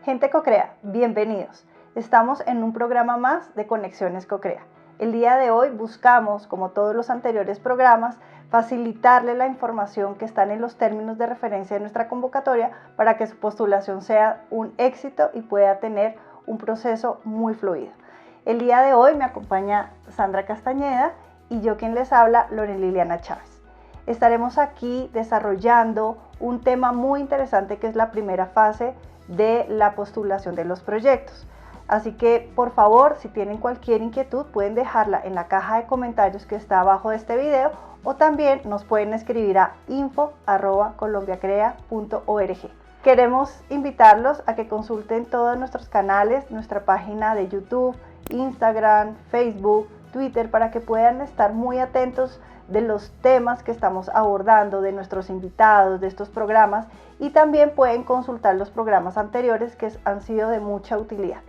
Gente Cocrea, bienvenidos. Estamos en un programa más de Conexiones Cocrea. El día de hoy buscamos, como todos los anteriores programas, facilitarle la información que están en los términos de referencia de nuestra convocatoria para que su postulación sea un éxito y pueda tener un proceso muy fluido. El día de hoy me acompaña Sandra Castañeda y yo quien les habla, Lorena Liliana Chávez. Estaremos aquí desarrollando un tema muy interesante que es la primera fase de la postulación de los proyectos. Así que, por favor, si tienen cualquier inquietud, pueden dejarla en la caja de comentarios que está abajo de este video o también nos pueden escribir a info@colombiacrea.org. Queremos invitarlos a que consulten todos nuestros canales, nuestra página de YouTube, Instagram, Facebook, Twitter, para que puedan estar muy atentos de los temas que estamos abordando, de nuestros invitados, de estos programas, y también pueden consultar los programas anteriores que han sido de mucha utilidad.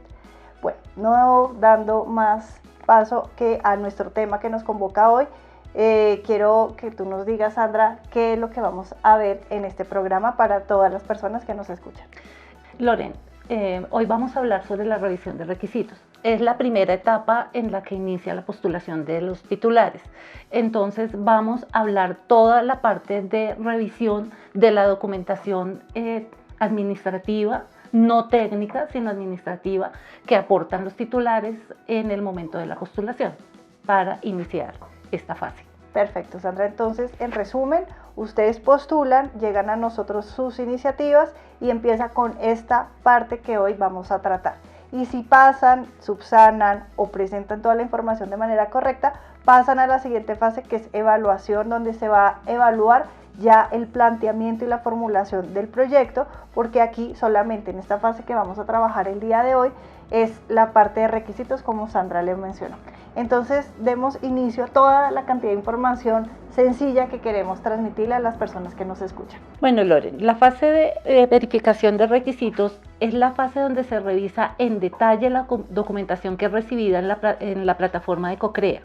Bueno, no dando más paso que a nuestro tema que nos convoca hoy, quiero que tú nos digas, Sandra, qué es lo que vamos a ver en este programa para todas las personas que nos escuchan. Loren, hoy vamos a hablar sobre la revisión de requisitos. Es la primera etapa en la que inicia la postulación de los titulares. Entonces vamos a hablar toda la parte de revisión de la documentación administrativa, no técnica, sino administrativa, que aportan los titulares en el momento de la postulación para iniciar esta fase. Perfecto, Sandra. Entonces, en resumen, ustedes postulan, llegan a nosotros sus iniciativas y empieza con esta parte que hoy vamos a tratar. Y si pasan, subsanan o presentan toda la información de manera correcta, pasan a la siguiente fase, que es evaluación, donde se va a evaluar ya el planteamiento y la formulación del proyecto, porque aquí solamente en esta fase que vamos a trabajar el día de hoy es la parte de requisitos, como Sandra le mencionó. Entonces demos inicio a toda la cantidad de información sencilla que queremos transmitirle a las personas que nos escuchan. Bueno, Loren, la fase de verificación de requisitos es la fase donde se revisa en detalle la documentación que es recibida en la plataforma de Cocrea.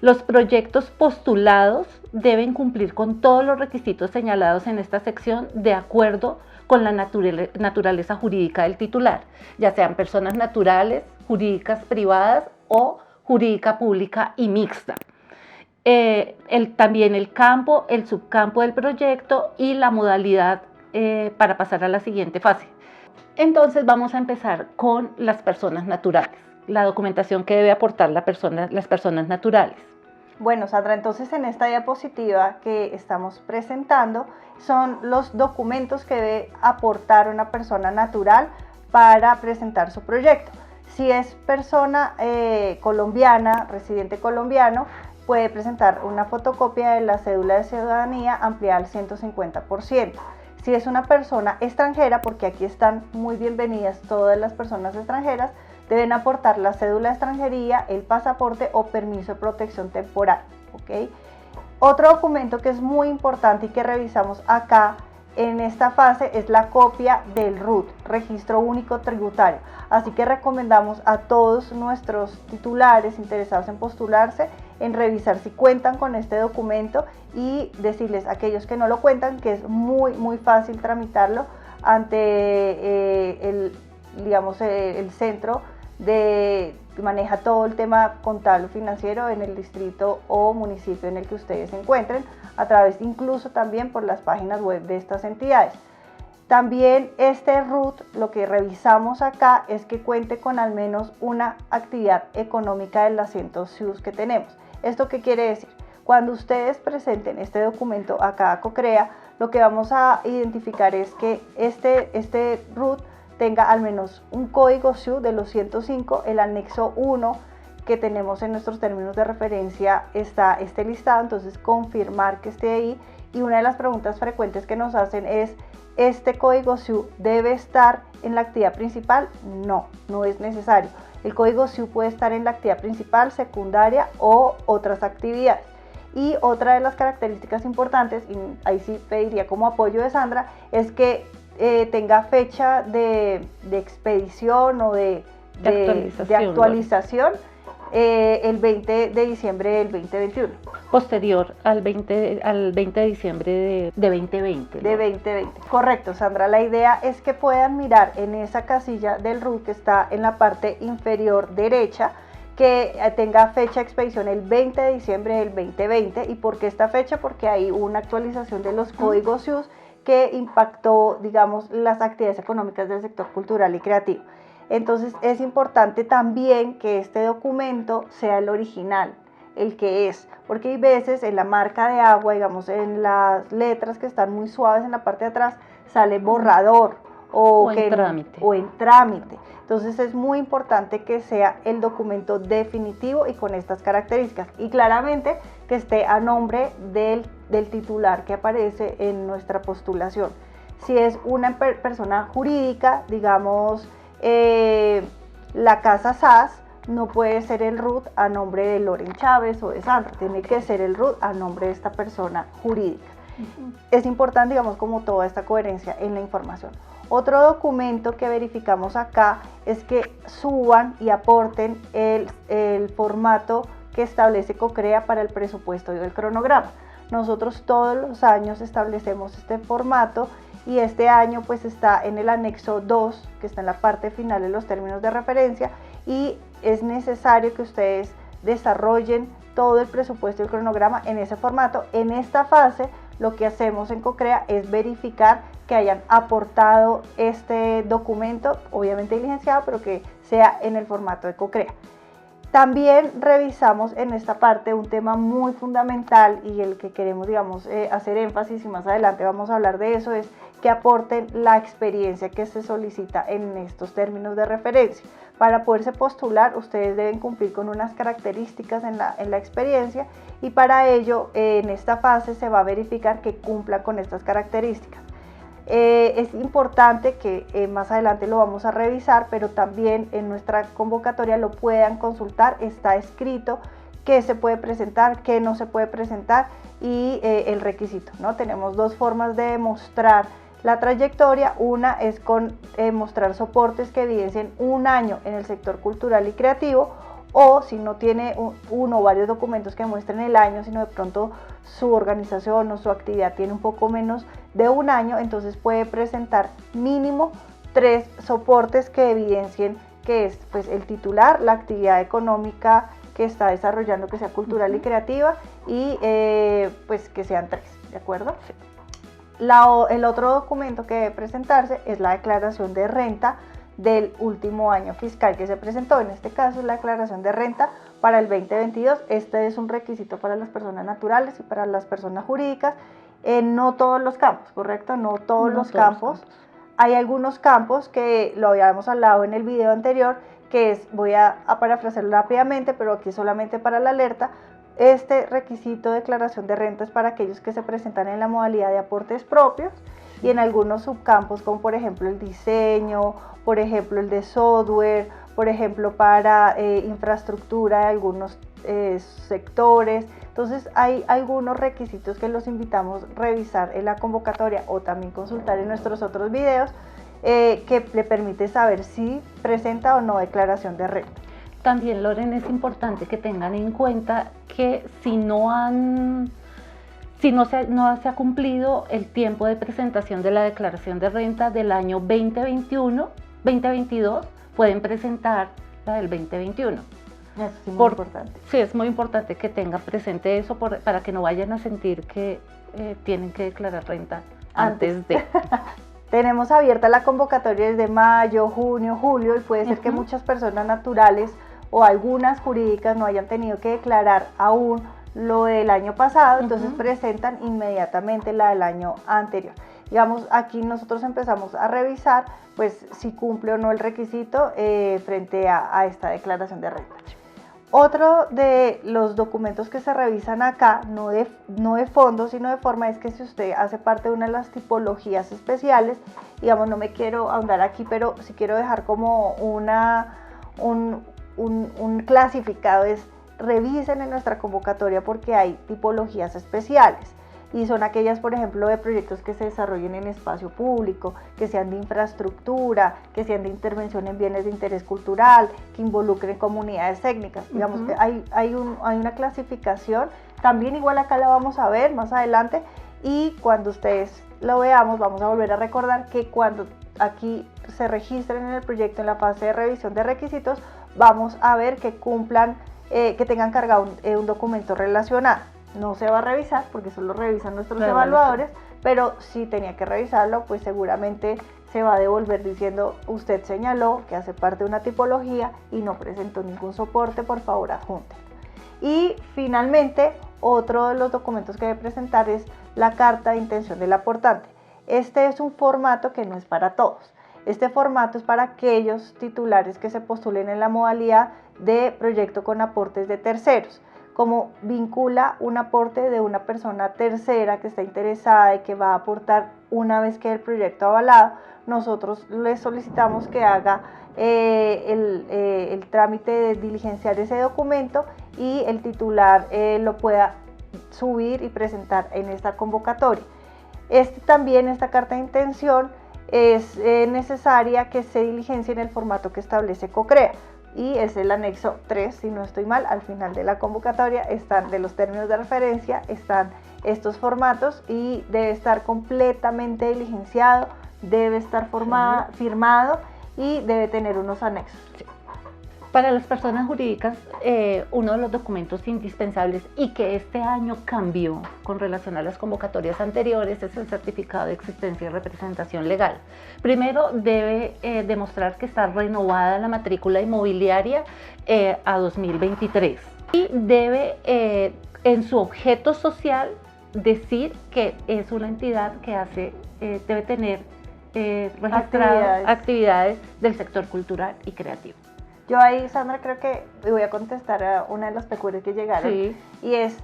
Los proyectos postulados deben cumplir con todos los requisitos señalados en esta sección de acuerdo con la naturaleza jurídica del titular, ya sean personas naturales, jurídicas privadas o jurídica pública y mixta. También el campo, el subcampo del proyecto y la modalidad para pasar a la siguiente fase. Entonces vamos a empezar con las personas naturales, la documentación que debe aportar las personas naturales. Bueno, Sandra, entonces en esta diapositiva que estamos presentando son los documentos que debe aportar una persona natural para presentar su proyecto. Si es persona colombiana, residente colombiano, puede presentar una fotocopia de la cédula de ciudadanía ampliada al 150%. Si es una persona extranjera, porque aquí están muy bienvenidas todas las personas extranjeras, deben aportar la cédula de extranjería, el pasaporte o permiso de protección temporal. ¿Okay? Otro documento que es muy importante y que revisamos acá en esta fase es la copia del RUT, Registro Único Tributario. Así que recomendamos a todos nuestros titulares interesados en postularse en revisar si cuentan con este documento y decirles a aquellos que no lo cuentan que es muy fácil tramitarlo ante el centro que maneja todo el tema contable financiero en el distrito o municipio en el que ustedes se encuentren, a través incluso también por las páginas web de estas entidades. También este RUT, lo que revisamos acá es que cuente con al menos una actividad económica del asiento SIUS que tenemos. ¿Esto qué quiere decir? Cuando ustedes presenten este documento acá a Cocrea, lo que vamos a identificar es que este RUT tenga al menos un código SIU de los 105, el anexo 1 que tenemos en nuestros términos de referencia está este listado, entonces confirmar que esté ahí. Y una de las preguntas frecuentes que nos hacen es, ¿este código SIU debe estar en la actividad principal? No es necesario. El código SIU puede estar en la actividad principal, secundaria o otras actividades. Y otra de las características importantes, y ahí sí pediría como apoyo de Sandra, es que tenga fecha de expedición o de actualización el 20 de diciembre del 2021. Posterior al 20 de diciembre de 2020. De 2020, correcto, Sandra. La idea es que puedan mirar en esa casilla del RUT que está en la parte inferior derecha, que tenga fecha de expedición el 20 de diciembre del 2020. ¿Y por qué esta fecha? Porque hay una actualización de los códigos SIUS que impactó, digamos, las actividades económicas del sector cultural y creativo. Entonces es importante también que este documento sea el original, el que es, porque hay veces en la marca de agua, digamos, en las letras que están muy suaves en la parte de atrás, sale borrador o en trámite. Entonces es muy importante que sea el documento definitivo y con estas características, y claramente que esté a nombre del titular que aparece en nuestra postulación. Si es una persona jurídica, digamos, la casa SAS, no puede ser el RUT a nombre de Loren Chávez o de Sandra, tiene que ser el RUT a nombre de esta persona jurídica. Es importante, digamos, como toda esta coherencia en la información. Otro documento que verificamos acá es que suban y aporten el formato que establece COCREA para el presupuesto y el cronograma. Nosotros todos los años establecemos este formato y este año pues está en el anexo 2, que está en la parte final de los términos de referencia, y es necesario que ustedes desarrollen todo el presupuesto y el cronograma en ese formato. En esta fase lo que hacemos en COCREA es verificar que hayan aportado este documento, obviamente diligenciado, pero que sea en el formato de COCREA. También revisamos en esta parte un tema muy fundamental y el que queremos, digamos, hacer énfasis, y más adelante vamos a hablar de eso, es que aporten la experiencia que se solicita en estos términos de referencia. Para poderse postular, ustedes deben cumplir con unas características en la experiencia, y para ello en esta fase se va a verificar que cumplan con estas características. Es importante que más adelante lo vamos a revisar, pero también en nuestra convocatoria lo puedan consultar, está escrito qué se puede presentar, qué no se puede presentar y el requisito, ¿no? Tenemos dos formas de demostrar la trayectoria. Una es con mostrar soportes que evidencien un año en el sector cultural y creativo, o si no tiene uno o varios documentos que muestren el año, sino de pronto su organización o su actividad tiene un poco menos de un año, entonces puede presentar mínimo 3 soportes que evidencien que es pues el titular, la actividad económica que está desarrollando, que sea cultural y creativa, y pues que sean 3, ¿de acuerdo? Sí. El otro documento que debe presentarse es la declaración de renta del último año fiscal que se presentó. En este caso es la declaración de renta para el 2022. Este es un requisito para las personas naturales y para las personas jurídicas. No todos los campos, ¿correcto? No todos los campos. Hay algunos campos que lo habíamos hablado en el video anterior, que es, voy a parafrasearlo rápidamente, pero aquí solamente para la alerta. Este requisito de declaración de renta es para aquellos que se presentan en la modalidad de aportes propios, y en algunos subcampos, como por ejemplo el diseño, por ejemplo el de software, por ejemplo para infraestructura de algunos sectores. Entonces hay algunos requisitos que los invitamos a revisar en la convocatoria o también consultar en nuestros otros videos, que le permite saber si presenta o no declaración de renta. También, Loren, es importante que tengan en cuenta que si no se ha cumplido el tiempo de presentación de la declaración de renta del año 2022, pueden presentar la del 2021. Eso sí, muy importante. Sí, es muy importante que tengan presente eso para que no vayan a sentir que tienen que declarar renta antes de. Tenemos abierta la convocatoria desde mayo, junio, julio, y puede ser que muchas personas naturales o algunas jurídicas no hayan tenido que declarar aún lo del año pasado, entonces presentan inmediatamente la del año anterior. Digamos, aquí nosotros empezamos a revisar pues si cumple o no el requisito frente a esta declaración de renta. Otro de los documentos que se revisan acá, no de fondo, sino de forma, es que si usted hace parte de una de las tipologías especiales, digamos, no me quiero ahondar aquí, pero sí quiero dejar como un clasificado, es revisen en nuestra convocatoria porque hay tipologías especiales. y son aquellas, por ejemplo, de proyectos que se desarrollen en espacio público, que sean de infraestructura, que sean de intervención en bienes de interés cultural, que involucren comunidades étnicas. Digamos que hay una clasificación, también igual acá la vamos a ver más adelante, y cuando ustedes lo veamos vamos a volver a recordar que cuando aquí se registren en el proyecto en la fase de revisión de requisitos, vamos a ver que cumplan, que tengan cargado un documento relacionado. No se va a revisar porque solo revisan nuestros evaluadores, pero si tenía que revisarlo, pues seguramente se va a devolver diciendo usted señaló que hace parte de una tipología y no presentó ningún soporte, por favor adjunte. Y finalmente, otro de los documentos que debe presentar es la carta de intención del aportante. Este es un formato que no es para todos. Este formato es para aquellos titulares que se postulen en la modalidad de proyecto con aportes de terceros. Como vincula un aporte de una persona tercera que está interesada y que va a aportar una vez que el proyecto avalado, nosotros le solicitamos que haga el trámite de diligenciar ese documento y el titular lo pueda subir y presentar en esta convocatoria. Esta carta de intención es necesaria que se diligencie en el formato que establece COCREA y es el anexo 3, si no estoy mal, al final de la convocatoria están de los términos de referencia, están estos formatos y debe estar completamente diligenciado, debe estar firmado y debe tener unos anexos. Sí. Para las personas jurídicas, uno de los documentos indispensables y que este año cambió con relación a las convocatorias anteriores es el certificado de existencia y representación legal. Primero debe demostrar que está renovada la matrícula inmobiliaria a 2023 y debe en su objeto social decir que es una entidad que debe tener registrado actividades del sector cultural y creativo. Yo ahí, Sandra, creo que voy a contestar a una de las peculiares que llegaron, sí. Y es,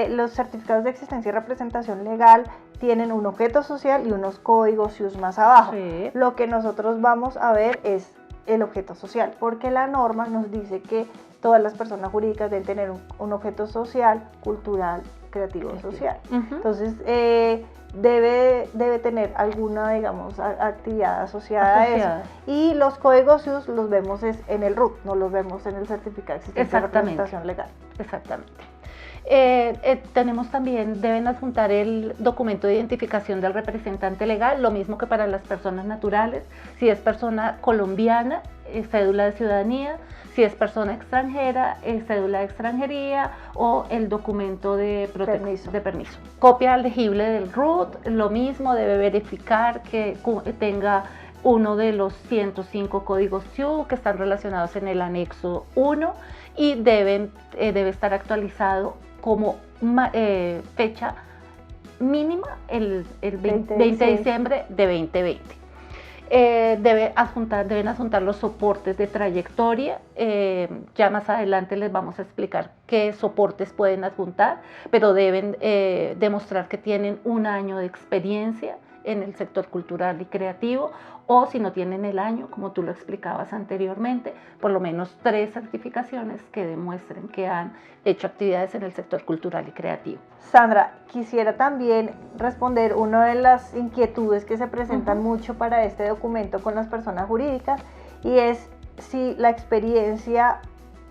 los certificados de existencia y representación legal tienen un objeto social y unos códigos SIUS más abajo. Sí. Lo que nosotros vamos a ver es el objeto social, porque la norma nos dice que todas las personas jurídicas deben tener un objeto social, cultural, creativo, social. Entonces, debe tener alguna, digamos, actividad asociada a eso. Y los códigos SIUS los vemos en el RUT, no los vemos en el certificado de existencia y representación legal. Exactamente. Tenemos también, deben adjuntar el documento de identificación del representante legal, lo mismo que para las personas naturales. Si es persona colombiana, cédula de ciudadanía. Si es persona extranjera, cédula de extranjería o el documento de permiso. Copia legible del RUT, lo mismo, debe verificar que tenga uno de los 105 códigos SIU que están relacionados en el anexo 1 y debe estar actualizado como fecha mínima el 20 de diciembre de 2020. Deben adjuntar los soportes de trayectoria. Ya más adelante les vamos a explicar qué soportes pueden adjuntar, pero deben demostrar que tienen un año de experiencia en el sector cultural y creativo, o si no tienen el año, como tú lo explicabas anteriormente, por lo menos 3 certificaciones que demuestren que han hecho actividades en el sector cultural y creativo. Sandra, quisiera también responder una de las inquietudes que se presentan mucho para este documento con las personas jurídicas, y es si la experiencia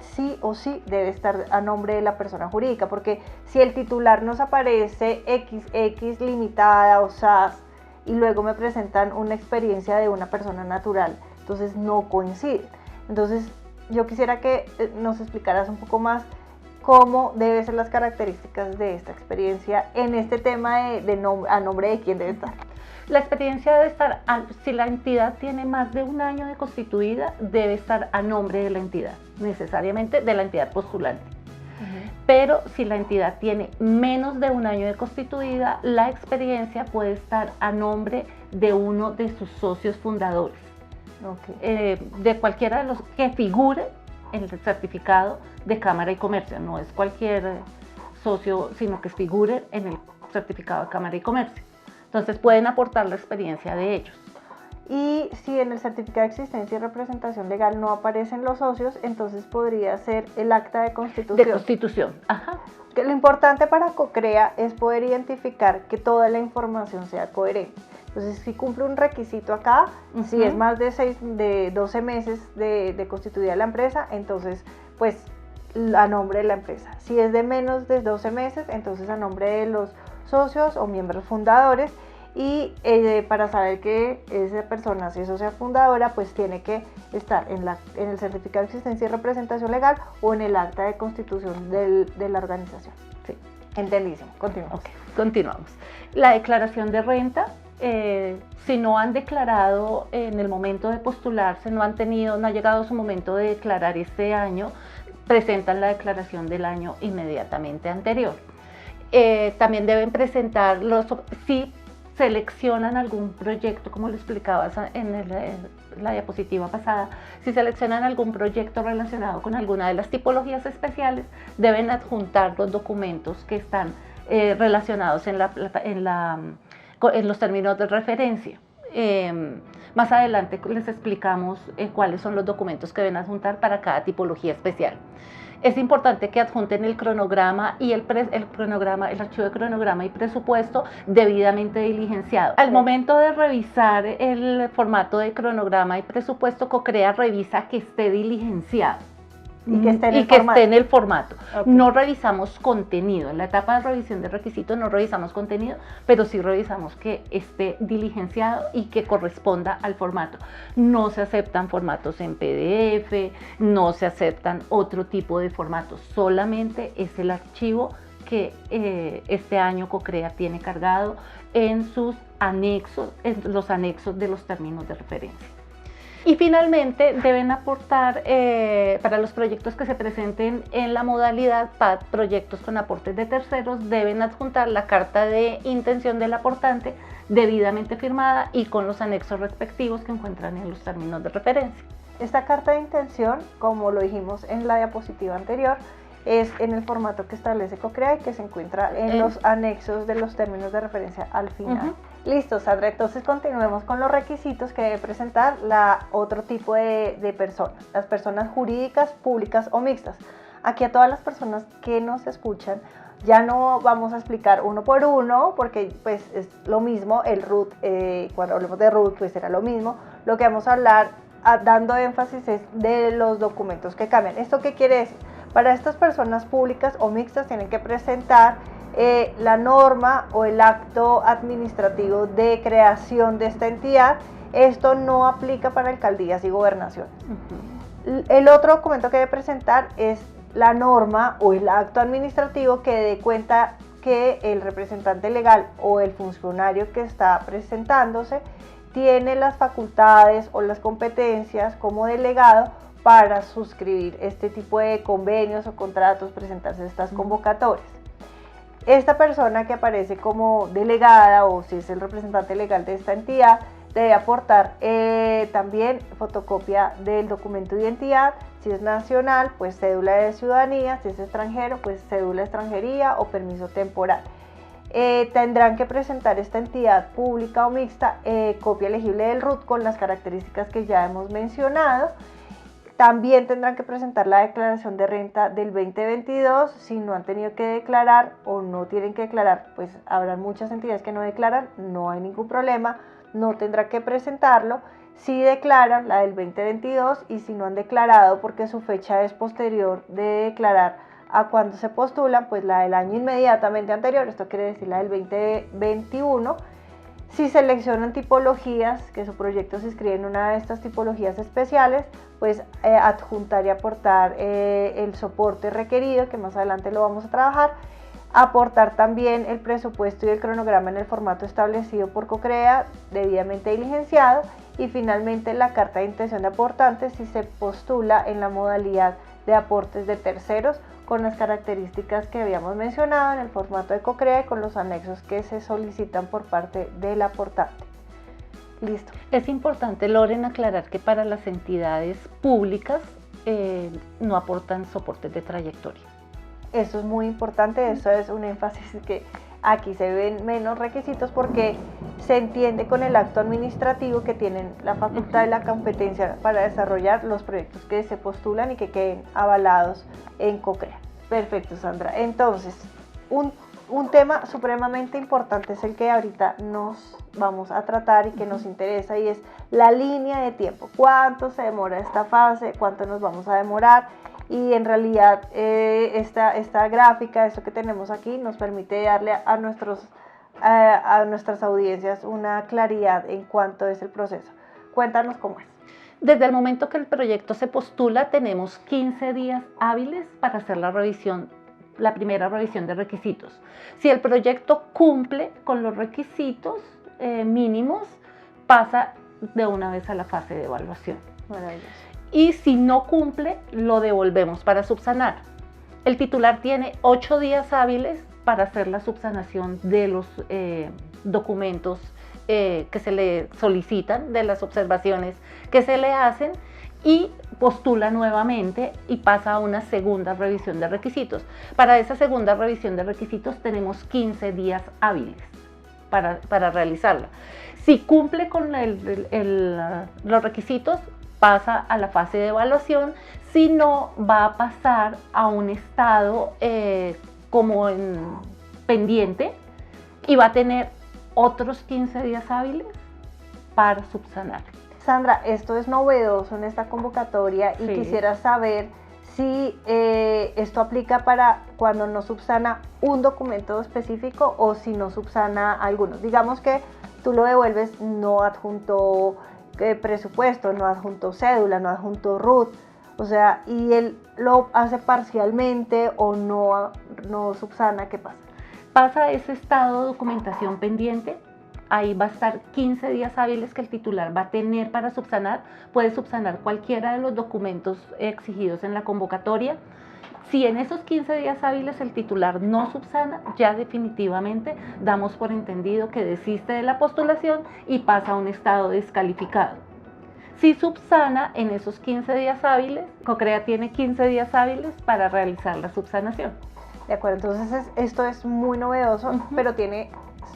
sí o sí debe estar a nombre de la persona jurídica, porque si el titular nos aparece XX limitada o SAS y luego me presentan una experiencia de una persona natural, entonces no coincide. Entonces yo quisiera que nos explicaras un poco más cómo deben ser las características de esta experiencia en este tema a nombre de quién debe estar. La experiencia debe estar, si la entidad tiene más de un año de constituida, debe estar a nombre de la entidad, necesariamente de la entidad postulante. Pero si la entidad tiene menos de un año de constituida, la experiencia puede estar a nombre de uno de sus socios fundadores, de cualquiera de los que figure en el certificado de Cámara y Comercio. No es cualquier socio, sino que figure en el certificado de Cámara y Comercio. Entonces pueden aportar la experiencia de ellos. Y si en el certificado de existencia y representación legal no aparecen los socios, entonces podría ser el acta de constitución. De constitución, ajá. Que lo importante para COCREA es poder identificar que toda la información sea coherente. Entonces, si cumple un requisito acá, si es más de 12 meses de constituida la empresa, entonces, pues, a nombre de la empresa. Si es de menos de 12 meses, entonces a nombre de los socios o miembros fundadores. Y para saber que esa persona, si es socia fundadora, pues tiene que estar en el certificado de existencia y representación legal o en el acta de constitución de la organización. Sí. Entendísimo. Continuamos. Okay. Continuamos. La declaración de renta, si no han declarado en el momento de postularse, no ha llegado su momento de declarar este año, presentan la declaración del año inmediatamente anterior. También deben presentar si seleccionan algún proyecto, como lo explicabas en la diapositiva pasada, si seleccionan algún proyecto relacionado con alguna de las tipologías especiales, deben adjuntar los documentos que están relacionados en los términos de referencia. Más adelante les explicamos cuáles son los documentos que deben adjuntar para cada tipología especial. Es importante que adjunten el cronograma y el archivo de cronograma y presupuesto debidamente diligenciado. Al momento de revisar el formato de cronograma y presupuesto, COCREA revisa que esté diligenciado. Y que esté en el formato. Okay. No revisamos contenido. En la etapa de revisión de requisitos no revisamos contenido, pero sí revisamos que esté diligenciado y que corresponda al formato. No se aceptan formatos en PDF, no se aceptan otro tipo de formatos. Solamente es el archivo que este año COCREA tiene cargado en sus anexos, en los anexos de los términos de referencia. Y finalmente deben aportar, para los proyectos que se presenten en la modalidad PAD, proyectos con aportes de terceros, deben adjuntar la carta de intención del aportante debidamente firmada y con los anexos respectivos que encuentran en los términos de referencia. Esta carta de intención, como lo dijimos en la diapositiva anterior, es en el formato que establece COCREA y que se encuentra en los anexos de los términos de referencia al final. Listo, Sandra, entonces continuemos con los requisitos que debe presentar otro tipo de personas, las personas jurídicas, públicas o mixtas. Aquí a todas las personas que nos escuchan, ya no vamos a explicar uno por uno, porque pues es lo mismo, el RUT, cuando hablemos de RUT, pues será lo mismo. Lo que vamos a hablar, dando énfasis, es de los documentos que cambian. ¿Esto qué quiere decir? Para estas personas públicas o mixtas tienen que presentar la norma o el acto administrativo de creación de esta entidad. Esto no aplica para alcaldías y gobernaciones. El otro documento que debe presentar es la norma o el acto administrativo que dé cuenta que el representante legal o el funcionario que está presentándose tiene las facultades o las competencias como delegado para suscribir este tipo de convenios o contratos, presentarse estas convocatorias. Esta persona que aparece como delegada o si es el representante legal de esta entidad debe aportar también fotocopia del documento de identidad, si es nacional, pues cédula de ciudadanía, si es extranjero, pues cédula de extranjería o permiso temporal. Tendrán que presentar esta entidad pública o mixta copia elegible del RUT con las características que ya hemos mencionado. También tendrán que presentar la declaración de renta del 2022. Si no han tenido que declarar o no tienen que declarar, pues habrá muchas entidades que no declaran, no hay ningún problema, no tendrá que presentarlo. Si declaran la del 2022 y si no han declarado porque su fecha es posterior de declarar a cuando se postulan, pues la del año inmediatamente anterior, esto quiere decir la del 2021. Si seleccionan tipologías, que su proyecto se inscribe en una de estas tipologías especiales, pues adjuntar y aportar el soporte requerido, que más adelante lo vamos a trabajar. Aportar también el presupuesto y el cronograma en el formato establecido por COCREA, debidamente diligenciado. Y finalmente la carta de intención de aportante si se postula en la modalidad de aportes de terceros, con las características que habíamos mencionado en el formato de COCREA y con los anexos que se solicitan por parte del aportante. Listo. Es importante, Loren, aclarar que para las entidades públicas no aportan soportes de trayectoria. Eso es muy importante, eso es un énfasis que aquí se ven menos requisitos porque se entiende con el acto administrativo que tienen la facultad y la competencia para desarrollar los proyectos que se postulan y que queden avalados en COCREA. Perfecto, Sandra. Entonces, un tema supremamente importante es el que ahorita nos vamos a tratar y que nos interesa, y es la línea de tiempo. ¿Cuánto se demora esta fase? ¿Cuánto nos vamos a demorar? Y en realidad esta gráfica, esto que tenemos aquí, nos permite darle a nuestras audiencias una claridad en cuanto es el proceso. Cuéntanos cómo es. Desde el momento que el proyecto se postula, tenemos 15 días hábiles para hacer la primera revisión de requisitos. Si el proyecto cumple con los requisitos mínimos, pasa de una vez a la fase de evaluación. Maravilloso. Y si no cumple, lo devolvemos para subsanar. El titular tiene 8 días hábiles para hacer la subsanación de los documentos que se le solicitan, de las observaciones que se le hacen, y postula nuevamente y pasa a una segunda revisión de requisitos. Para esa segunda revisión de requisitos tenemos 15 días hábiles para realizarla. Si cumple con los requisitos, pasa a la fase de evaluación. Si no, va a pasar a un estado como en pendiente y va a tener otros 15 días hábiles para subsanar. Sandra, esto es novedoso en esta convocatoria y quisiera saber si esto aplica para cuando no subsana un documento específico o si no subsana algunos. Digamos que tú lo devuelves, no adjunto presupuesto, no adjunto cédula, no adjunto RUT, o sea, y él lo hace parcialmente o no subsana, ¿qué pasa? Pasa a ese estado de documentación pendiente. Ahí va a estar 15 días hábiles que el titular va a tener para subsanar. Puede subsanar cualquiera de los documentos exigidos en la convocatoria. Si en esos 15 días hábiles el titular no subsana, ya definitivamente damos por entendido que desiste de la postulación y pasa a un estado descalificado. Si subsana en esos 15 días hábiles, COCREA tiene 15 días hábiles para realizar la subsanación. De acuerdo, entonces esto es muy novedoso, pero tiene,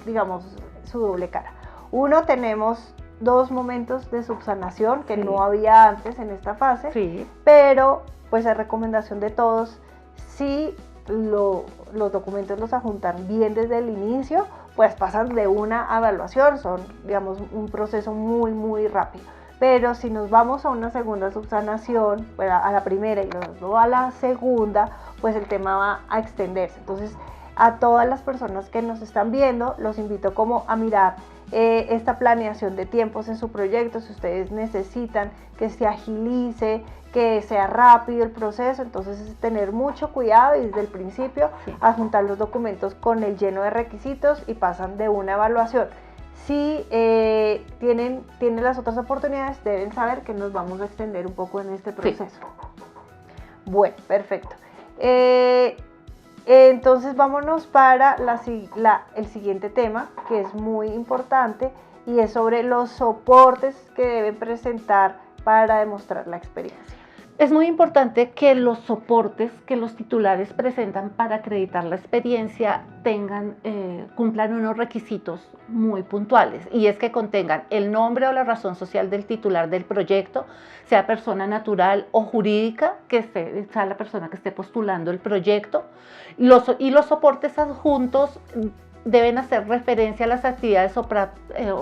digamos, su doble cara. Uno, tenemos 2 momentos de subsanación que no había antes en esta fase, pero pues es recomendación de todos, si los documentos los adjuntan bien desde el inicio, pues pasan de una evaluación, son, digamos, un proceso muy, muy rápido. Pero si nos vamos a una segunda subsanación, pues a la primera y luego a la segunda, pues el tema va a extenderse. Entonces, a todas las personas que nos están viendo, los invito como a mirar esta planeación de tiempos en su proyecto. Si ustedes necesitan que se agilice, que sea rápido el proceso, entonces es tener mucho cuidado y desde el principio adjuntar los documentos con el lleno de requisitos y pasan de una evaluación. Si tienen las otras oportunidades, deben saber que nos vamos a extender un poco en este proceso. Bueno, perfecto. Entonces vámonos para el siguiente tema, que es muy importante, y es sobre los soportes que deben presentar para demostrar la experiencia. Es muy importante que los soportes que los titulares presentan para acreditar la experiencia cumplan unos requisitos muy puntuales, y es que contengan el nombre o la razón social del titular del proyecto, sea persona natural o jurídica, sea la persona que esté postulando el proyecto, y los soportes adjuntos deben hacer referencia a las actividades o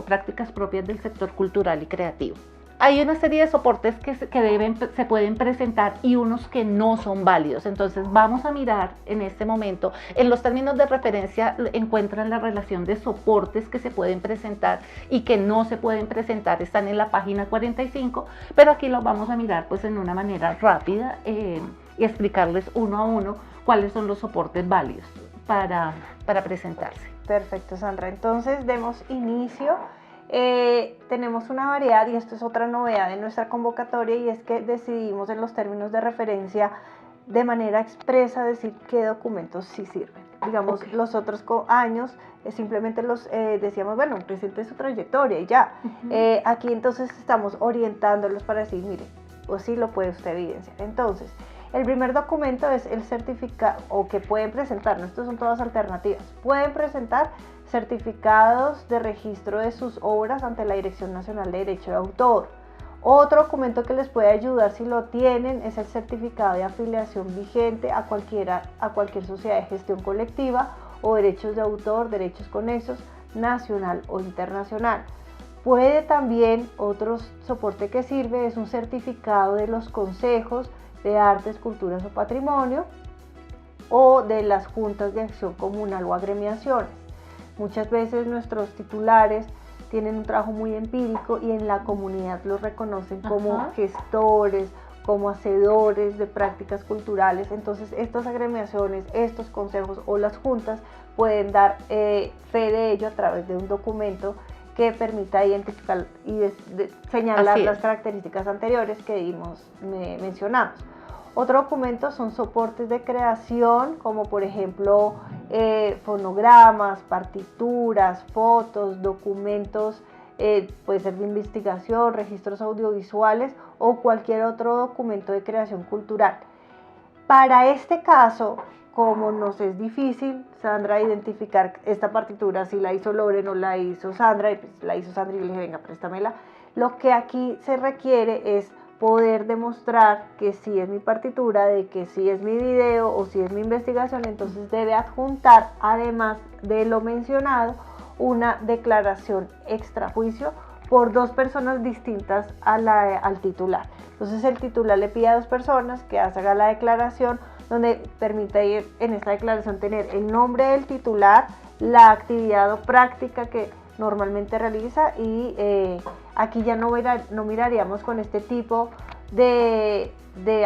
prácticas propias del sector cultural y creativo. Hay una serie de soportes que se pueden presentar y unos que no son válidos. Entonces vamos a mirar en este momento, en los términos de referencia encuentran la relación de soportes que se pueden presentar y que no se pueden presentar, están en la página 45, pero aquí los vamos a mirar pues en una manera rápida y explicarles uno a uno cuáles son los soportes válidos para presentarse. Perfecto, Sandra. Entonces demos inicio. Tenemos una variedad, y esto es otra novedad de nuestra convocatoria, y es que decidimos en los términos de referencia de manera expresa decir qué documentos sí sirven. Digamos, los otros años simplemente decíamos, bueno, presente su trayectoria y ya. Aquí entonces estamos orientándolos para decir, mire, o sí lo puede usted evidenciar. Entonces, El primer documento es el certificado, o que pueden presentar, ¿no? Estas son todas alternativas, pueden presentar certificados de registro de sus obras ante la Dirección Nacional de Derecho de Autor. Otro documento que les puede ayudar si lo tienen es el certificado de afiliación vigente a cualquier sociedad de gestión colectiva o derechos de autor, derechos conexos, nacional o internacional. Puede también, otro soporte que sirve es un certificado de los consejos de artes, culturas o patrimonio o de las juntas de acción comunal o agremiaciones. Muchas veces nuestros titulares tienen un trabajo muy empírico y en la comunidad los reconocen como gestores, como hacedores de prácticas culturales. Entonces estas agremiaciones, estos consejos o las juntas pueden dar fe de ello a través de un documento que permita identificar y señalar las características anteriores que mencionamos. Otro documento son soportes de creación, como por ejemplo fonogramas, partituras, fotos, documentos, puede ser de investigación, registros audiovisuales o cualquier otro documento de creación cultural. Para este caso, como nos es difícil, Sandra, identificar esta partitura, si la hizo Loren o la hizo Sandra, y pues la hizo Sandra y le dije, venga, préstamela, lo que aquí se requiere es poder demostrar que sí es mi partitura, de que sí es mi video o sí es mi investigación. Entonces debe adjuntar, además de lo mencionado, una declaración extrajuicio por dos personas distintas al titular. Entonces el titular le pide a dos personas que hagan la declaración, donde permite en esta declaración tener el nombre del titular, la actividad o práctica que normalmente realiza y aquí ya no miraríamos con este tipo de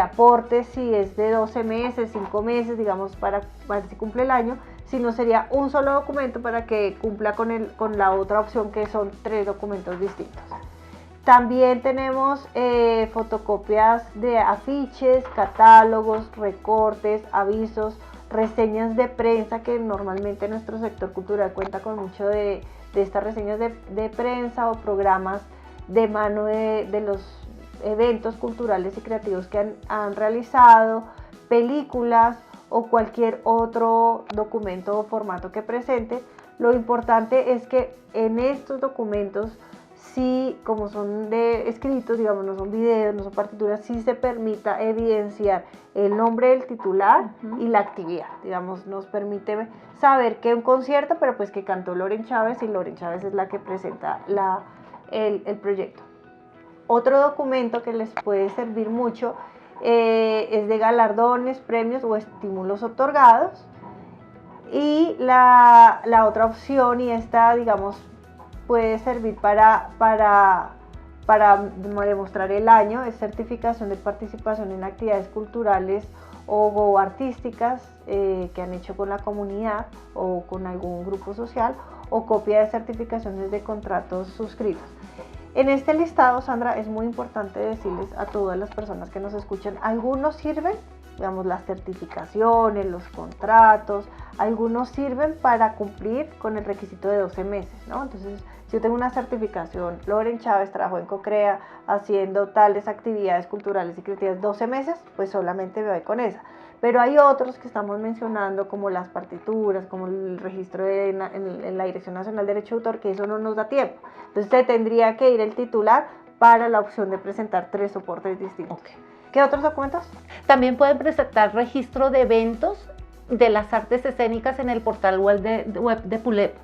aportes si es de 12 meses, 5 meses, digamos, para ver si cumple el año, sino sería un solo documento para que cumpla con la otra opción, que son 3 documentos distintos. También tenemos fotocopias de afiches, catálogos, recortes, avisos, reseñas de prensa, que normalmente nuestro sector cultural cuenta con mucho de estas reseñas de prensa o programas de mano de los eventos culturales y creativos que han realizado, películas o cualquier otro documento o formato que presente. Lo importante es que en estos documentos, sí, como son de escritos, digamos, no son videos, no son partituras, sí se permita evidenciar el nombre del titular y la actividad. Digamos, nos permite saber que un concierto, pero pues que cantó Loren Chávez, y Loren Chávez es la que presenta el proyecto. Otro documento que les puede servir mucho es de galardones, premios o estímulos otorgados. Y la otra opción, y esta, digamos, puede servir para demostrar el año, es certificación de participación en actividades culturales o artísticas que han hecho con la comunidad o con algún grupo social, o copia de certificaciones de contratos suscritos. En este listado, Sandra, es muy importante decirles a todas las personas que nos escuchan, algunos sirven, digamos, las certificaciones, los contratos, algunos sirven para cumplir con el requisito de 12 meses, ¿no? Entonces, si yo tengo una certificación, Loren Chávez trabajó en COCREA haciendo tales actividades culturales y creativas 12 meses, pues solamente me voy con esa. Pero hay otros que estamos mencionando, como las partituras, como el registro en la Dirección Nacional de Derecho de Autor, que eso no nos da tiempo. Entonces, te tendría que ir el titular para la opción de presentar 3 soportes distintos. Okay. ¿Qué otros documentos? También pueden presentar registro de eventos de las artes escénicas en el portal web de PULEP.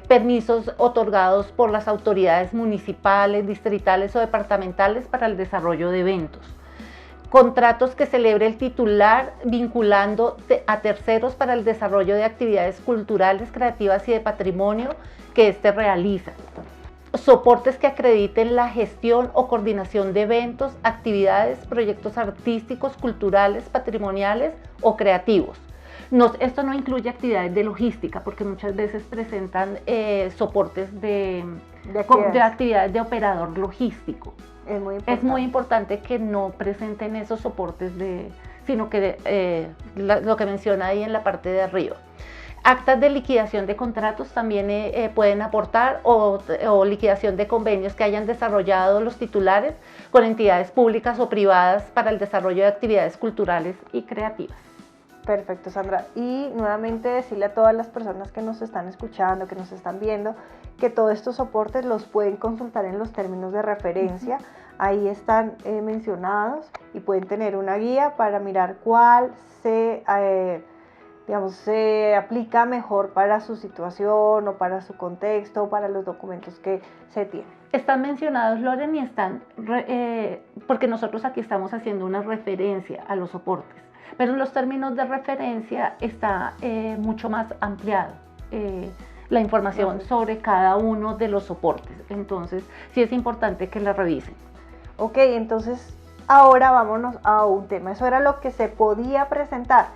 Permisos otorgados por las autoridades municipales, distritales o departamentales para el desarrollo de eventos. Contratos que celebre el titular vinculando a terceros para el desarrollo de actividades culturales, creativas y de patrimonio que éste realiza. Soportes que acrediten la gestión o coordinación de eventos, actividades, proyectos artísticos, culturales, patrimoniales o creativos. Esto no incluye actividades de logística, porque muchas veces presentan soportes de actividades de operador logístico. Es muy importante que no presenten esos soportes, sino que lo que menciona ahí en la parte de arriba. Actas de liquidación de contratos también pueden aportar o liquidación de convenios que hayan desarrollado los titulares con entidades públicas o privadas para el desarrollo de actividades culturales y creativas. Perfecto, Sandra. Y nuevamente decirle a todas las personas que nos están escuchando, que nos están viendo, que todos estos soportes los pueden consultar en los términos de referencia. Ahí están mencionados y pueden tener una guía para mirar cuál se aplica mejor para su situación o para su contexto o para los documentos que se tienen. Están mencionados, Loren, y están, porque nosotros aquí estamos haciendo una referencia a los soportes, pero en los términos de referencia está mucho más ampliado la información sobre cada uno de los soportes. Entonces, sí es importante que la revisen. Ok, entonces ahora vámonos a un tema. Eso era lo que se podía presentar.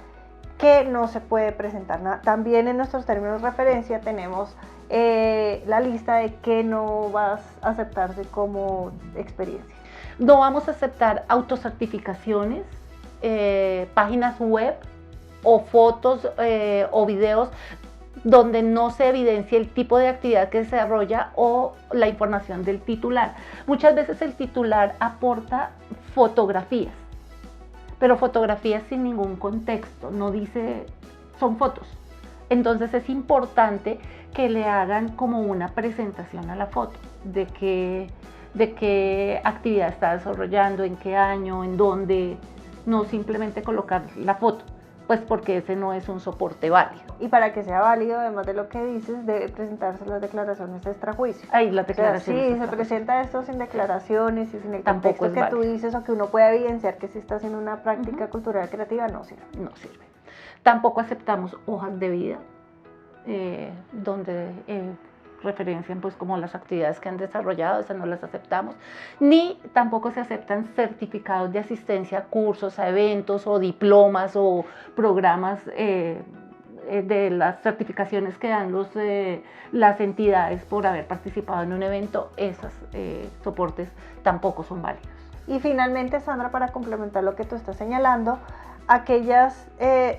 Que no se puede presentar nada. También en nuestros términos de referencia tenemos la lista de que no vas a aceptarse como experiencia. No vamos a aceptar autocertificaciones, páginas web o fotos o videos donde no se evidencie el tipo de actividad que se desarrolla o la información del titular. Muchas veces el titular aporta fotografías, pero fotografías sin ningún contexto, no dice, son fotos. Entonces es importante que le hagan como una presentación a la foto, de qué actividad está desarrollando, en qué año, en dónde, no simplemente colocar la foto, pues porque ese no es un soporte válido. Y para que sea válido, además de lo que dices, debe presentarse las declaraciones extrajuicio. Ahí las declaraciones. O sea, si se presenta esto sin declaraciones y sin el tampoco contexto que tú dices o que uno puede evidenciar que se está haciendo una práctica cultural creativa, no sirve. No sirve. Tampoco aceptamos hojas de vida donde referencian pues como las actividades que han desarrollado, esas no las aceptamos, ni tampoco se aceptan certificados de asistencia a cursos, a eventos o diplomas o programas de las certificaciones que dan las entidades por haber participado en un evento. Esos soportes tampoco son válidos. Y finalmente, Sandra, para complementar lo que tú estás señalando, aquellas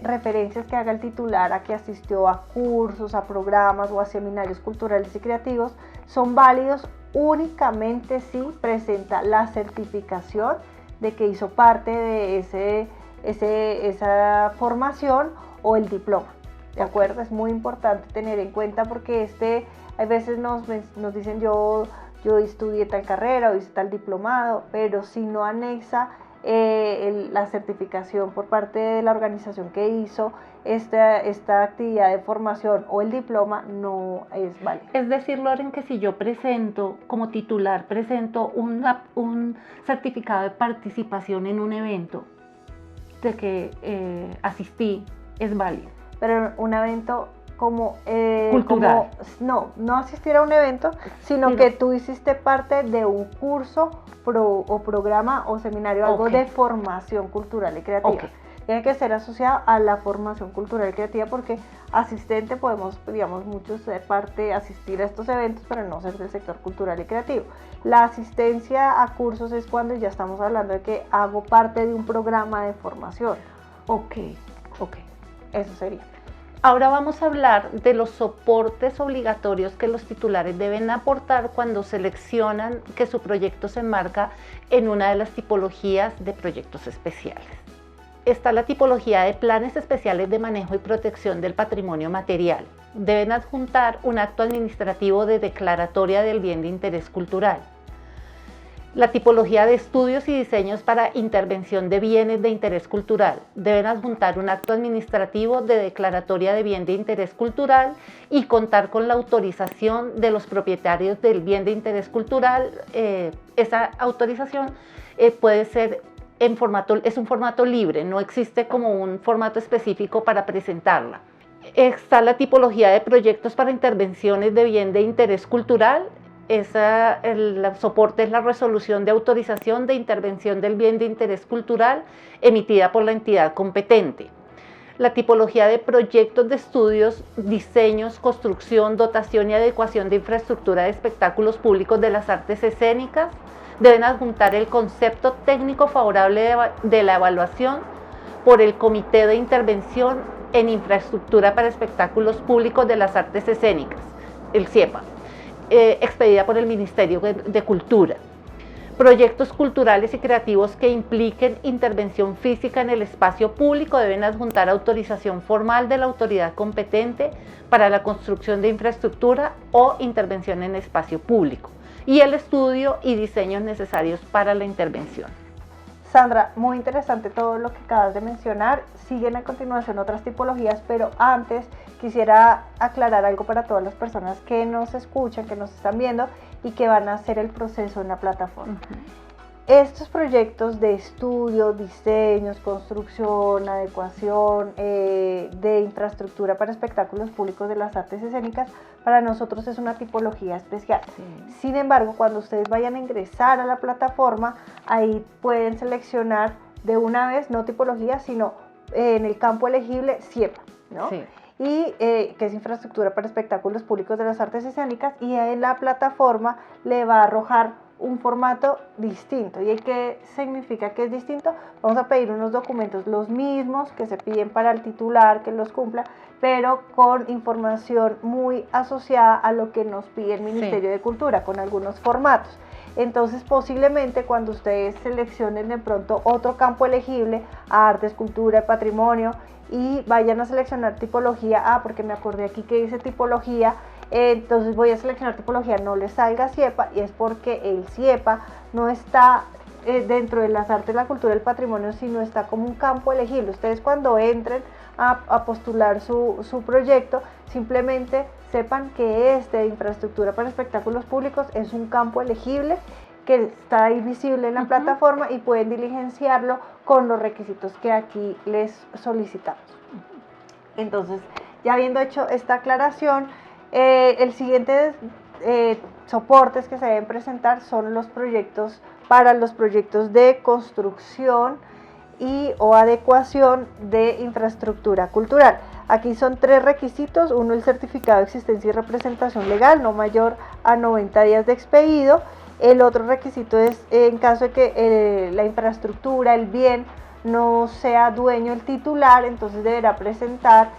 referencias que haga el titular a que asistió a cursos, a programas o a seminarios culturales y creativos son válidos únicamente si presenta la certificación de que hizo parte de esa formación o el diploma. ¿De acuerdo? Es muy importante tener en cuenta porque a veces nos dicen yo estudié tal carrera o hice tal diplomado, pero si no anexa la certificación por parte de la organización que hizo esta actividad de formación o el diploma, no es válido. Es decir, Loren, que si yo presento como titular, presento un certificado de participación en un evento de que asistí, es válido. Pero un evento como cultural. No asistir a un evento, sino que tú hiciste parte de un curso o programa o seminario, algo de formación cultural y creativa. Tiene que ser asociado a la formación cultural y creativa porque asistente podemos, digamos, muchos asistir a estos eventos, pero no ser del sector cultural y creativo. La asistencia a cursos es cuando ya estamos hablando de que hago parte de un programa de formación. Ok. Eso sería. Ahora vamos a hablar de los soportes obligatorios que los titulares deben aportar cuando seleccionan que su proyecto se enmarca en una de las tipologías de proyectos especiales. Está la tipología de planes especiales de manejo y protección del patrimonio material. Deben adjuntar un acto administrativo de declaratoria del bien de interés cultural. La tipología de estudios y diseños para intervención de bienes de interés cultural. Deben adjuntar un acto administrativo de declaratoria de bien de interés cultural y contar con la autorización de los propietarios del bien de interés cultural. Esa autorización puede ser es un formato libre, no existe como un formato específico para presentarla. Está la tipología de proyectos para intervenciones de bien de interés cultural. El soporte es la resolución de autorización de intervención del bien de interés cultural emitida por la entidad competente. La tipología de proyectos de estudios, diseños, construcción, dotación y adecuación de infraestructura de espectáculos públicos de las artes escénicas deben adjuntar el concepto técnico favorable de la evaluación por el Comité de Intervención en Infraestructura para Espectáculos Públicos de las Artes Escénicas, el CIEPA, expedida por el Ministerio de Cultura. Proyectos culturales y creativos que impliquen intervención física en el espacio público deben adjuntar autorización formal de la autoridad competente para la construcción de infraestructura o intervención en espacio público y el estudio y diseños necesarios para la intervención. Sandra, muy interesante todo lo que acabas de mencionar. Siguen a continuación otras tipologías, pero antes quisiera aclarar algo para todas las personas que nos escuchan, que nos están viendo y que van a hacer el proceso en la plataforma. Estos proyectos de estudio, diseños, construcción, adecuación de infraestructura para espectáculos públicos de las artes escénicas, para nosotros es una tipología especial. Sí. Sin embargo, cuando ustedes vayan a ingresar a la plataforma, ahí pueden seleccionar de una vez, no tipología, sino en el campo elegible CIEPA, ¿no? Sí. Y que es infraestructura para espectáculos públicos de las artes escénicas, y en la plataforma le va a arrojar un formato distinto. ¿Y qué significa que es distinto? Vamos a pedir unos documentos los mismos que se piden para el titular, que los cumpla, pero con información muy asociada a lo que nos pide el Ministerio de Cultura, con algunos formatos. Entonces, posiblemente cuando ustedes seleccionen de pronto otro campo elegible, artes, cultura, patrimonio, y vayan a seleccionar tipología, porque me acordé aquí que dice tipología, entonces voy a seleccionar tipología, no le salga CIEPA, y es porque el CIEPA no está dentro de las artes, la cultura, el patrimonio, sino está como un campo elegible. Ustedes cuando entren a postular su proyecto, simplemente sepan que de infraestructura para espectáculos públicos es un campo elegible que está ahí visible en la plataforma y pueden diligenciarlo con los requisitos que aquí les solicitamos. Entonces, ya habiendo hecho esta aclaración, el siguiente soportes que se deben presentar son los proyectos para los proyectos de construcción o adecuación de infraestructura cultural. Aquí son 3 requisitos: uno, el certificado de existencia y representación legal, no mayor a 90 días de expedido. El otro requisito es en caso de que la infraestructura, el bien, no sea dueño el titular, entonces deberá presentar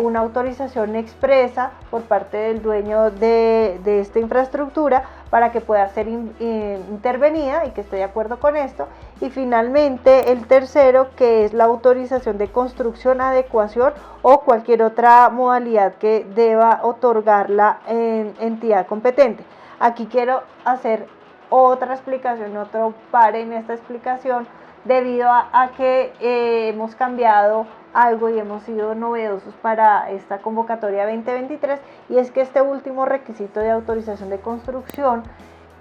una autorización expresa por parte del dueño de esta infraestructura para que pueda ser intervenida y que esté de acuerdo con esto. Y finalmente el tercero, que es la autorización de construcción, adecuación o cualquier otra modalidad que deba otorgar la entidad competente. Aquí quiero hacer otra explicación, otro par en esta explicación, debido a que hemos cambiado algo y hemos sido novedosos para esta convocatoria 2023, y es que este último requisito de autorización de construcción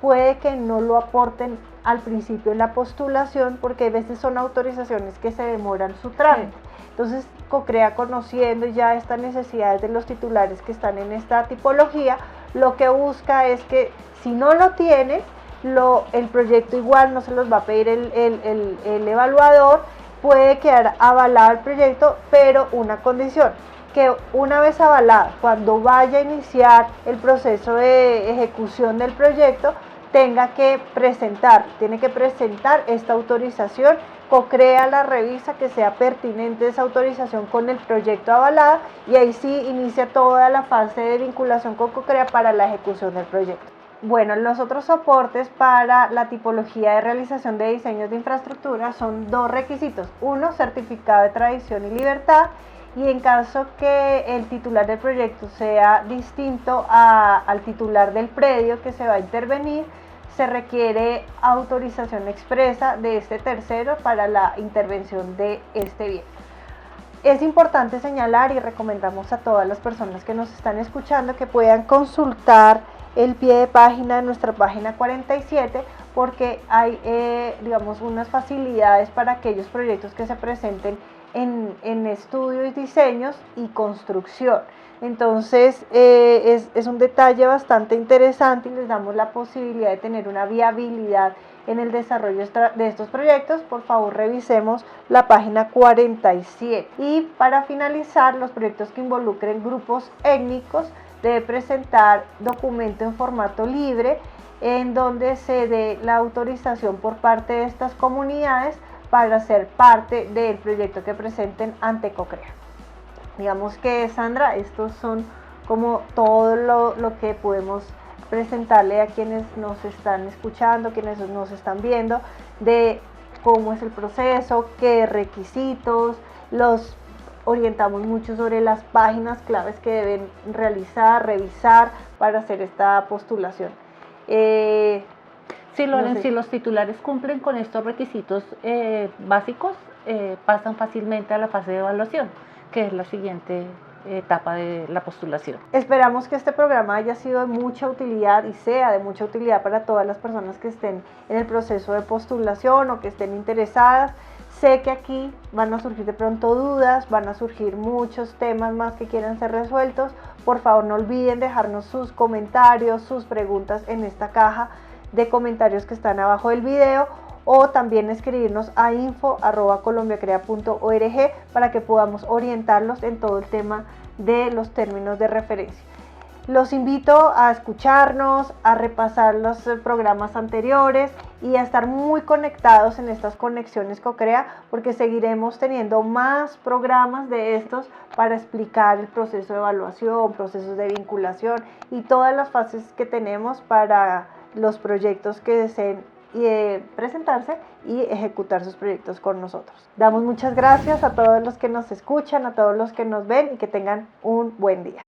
puede que no lo aporten al principio en la postulación, porque a veces son autorizaciones que se demoran su trámite. Entonces, COCREA, conociendo ya estas necesidades de los titulares que están en esta tipología, lo que busca es que si no lo tienen, el proyecto igual no se los va a pedir el evaluador, puede quedar avalado el proyecto, pero una condición, que una vez avalado, cuando vaya a iniciar el proceso de ejecución del proyecto, tiene que presentar esta autorización. COCREA la revisa, que sea pertinente esa autorización con el proyecto avalado, y ahí sí inicia toda la fase de vinculación con COCREA para la ejecución del proyecto. Bueno, los otros soportes para la tipología de realización de diseños de infraestructura son 2 requisitos. Uno, certificado de tradición y libertad, y en caso que el titular del proyecto sea distinto al titular del predio que se va a intervenir, se requiere autorización expresa de este tercero para la intervención de este bien. Es importante señalar, y recomendamos a todas las personas que nos están escuchando que puedan consultar el pie de página de nuestra página 47, porque hay unas facilidades para aquellos proyectos que se presenten en estudios, diseños y construcción. Entonces es un detalle bastante interesante y les damos la posibilidad de tener una viabilidad en el desarrollo de estos proyectos. Por favor, revisemos la página 47. Y para finalizar, los proyectos que involucren grupos étnicos debe presentar documento en formato libre, en donde se dé la autorización por parte de estas comunidades para ser parte del proyecto que presenten ante COCREA. Digamos que, Sandra, estos son como todo lo que podemos presentarle a quienes nos están escuchando, quienes nos están viendo, de cómo es el proceso, qué requisitos, los orientamos mucho sobre las páginas claves que deben realizar, revisar para hacer esta postulación. Sí, Loren, si los titulares cumplen con estos requisitos básicos, pasan fácilmente a la fase de evaluación, que es la siguiente etapa de la postulación. Esperamos que este programa haya sido de mucha utilidad y sea de mucha utilidad para todas las personas que estén en el proceso de postulación o que estén interesadas. Sé que aquí van a surgir de pronto dudas, van a surgir muchos temas más que quieran ser resueltos. Por favor, no olviden dejarnos sus comentarios, sus preguntas en esta caja de comentarios que están abajo del video, o también escribirnos a info@colombiacrea.org para que podamos orientarlos en todo el tema de los términos de referencia. Los invito a escucharnos, a repasar los programas anteriores y a estar muy conectados en estas conexiones CoCrea, porque seguiremos teniendo más programas de estos para explicar el proceso de evaluación, procesos de vinculación y todas las fases que tenemos para los proyectos que deseen presentarse y ejecutar sus proyectos con nosotros. Damos muchas gracias a todos los que nos escuchan, a todos los que nos ven y que tengan un buen día.